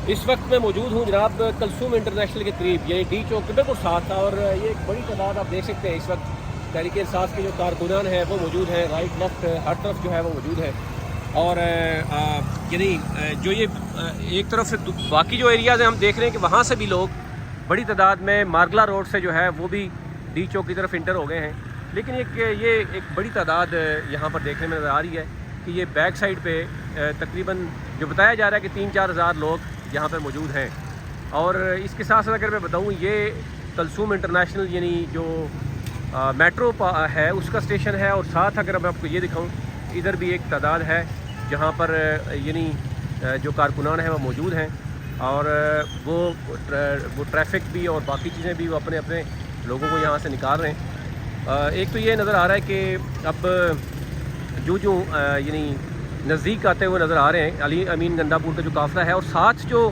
اس وقت میں موجود ہوں جناب کلثوم انٹرنیشنل کے قریب، یعنی ڈی چوک کے بالکل ساتھ تھا، اور یہ ایک بڑی تعداد آپ دیکھ سکتے ہیں اس وقت تحریک انصاف کے جو کارکنان ہیں وہ موجود ہیں، رائٹ لیفٹ ہر طرف جو ہے وہ موجود ہے۔ اور یعنی جو یہ ایک طرف سے باقی جو ایریاز ہیں ہم دیکھ رہے ہیں کہ وہاں سے بھی لوگ بڑی تعداد میں مارگلا روڈ سے جو ہے وہ بھی ڈی چوک کی طرف انٹر ہو گئے ہیں، لیکن یہ ایک بڑی تعداد یہاں پر دیکھنے میں نظر آ رہی ہے کہ یہ بیک سائڈ پہ تقریباً جو بتایا جا رہا ہے کہ 3-4 ہزار لوگ یہاں پر موجود ہیں۔ اور اس کے ساتھ ساتھ اگر میں بتاؤں، یہ کلثوم انٹرنیشنل یعنی جو میٹرو ہے اس کا اسٹیشن ہے، اور ساتھ اگر میں آپ کو یہ دکھاؤں ادھر بھی ایک تعداد ہے جہاں پر یعنی جو کارکنان ہیں وہ موجود ہیں، اور وہ ٹریفک بھی اور باقی چیزیں بھی وہ اپنے اپنے لوگوں کو یہاں سے نکال رہے ہیں۔ ایک تو یہ نظر آ رہا ہے کہ اب جو یعنی نزدیک آتے ہوئے نظر آ رہے ہیں علی امین گندہ پور کا جو قافلہ ہے، اور ساتھ جو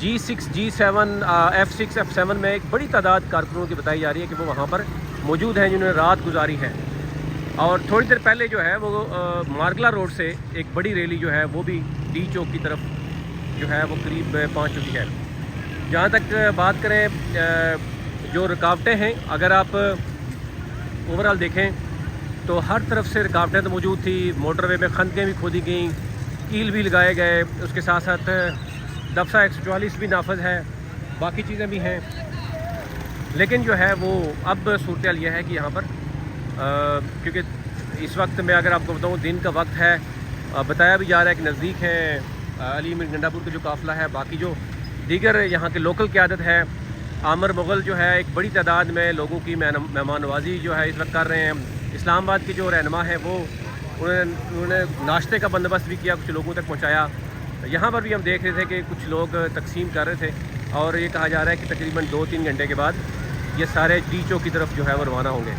G6 G7 F6 F7 میں ایک بڑی تعداد کارکنوں کی بتائی جا رہی ہے کہ وہ وہاں پر موجود ہیں جنہوں نے رات گزاری ہے۔ اور تھوڑی دیر پہلے جو ہے وہ مارگلا روڈ سے ایک بڑی ریلی جو ہے وہ بھی ڈی چوک کی طرف جو ہے وہ قریب پہنچ چکی ہے۔ جہاں تک بات کریں جو رکاوٹیں ہیں، اگر آپ اوورال دیکھیں تو ہر طرف سے رکاوٹیں تو موجود تھی، موٹر وے میں خندقیں بھی کھودی گئیں، کیل بھی لگائے گئے، اس کے ساتھ ساتھ دفعہ 144 بھی نافذ ہے، باقی چیزیں بھی ہیں، لیکن جو ہے وہ اب صورتحال یہ ہے کہ یہاں پر کیونکہ اس وقت میں اگر آپ کو بتاؤں دن کا وقت ہے، بتایا بھی جا رہا ہے کہ نزدیک ہیں علی امین گنڈا پور کا جو قافلہ ہے، باقی جو دیگر یہاں کے لوکل قیادت ہے، عامر مغل جو ہے ایک بڑی تعداد میں لوگوں کی مہمان نوازی جو ہے اس وقت کر رہے ہیں۔ اسلام آباد کے جو رہنما ہیں وہ انہوں نے ناشتے کا بندوبست بھی کیا، کچھ لوگوں تک پہنچایا۔ یہاں پر بھی ہم دیکھ رہے تھے کہ کچھ لوگ تقسیم کر رہے تھے، اور یہ کہا جا رہا ہے کہ تقریباً 2-3 گھنٹے کے بعد یہ سارے ڈی چوک کی طرف جو ہے وہ روانہ ہوں گے۔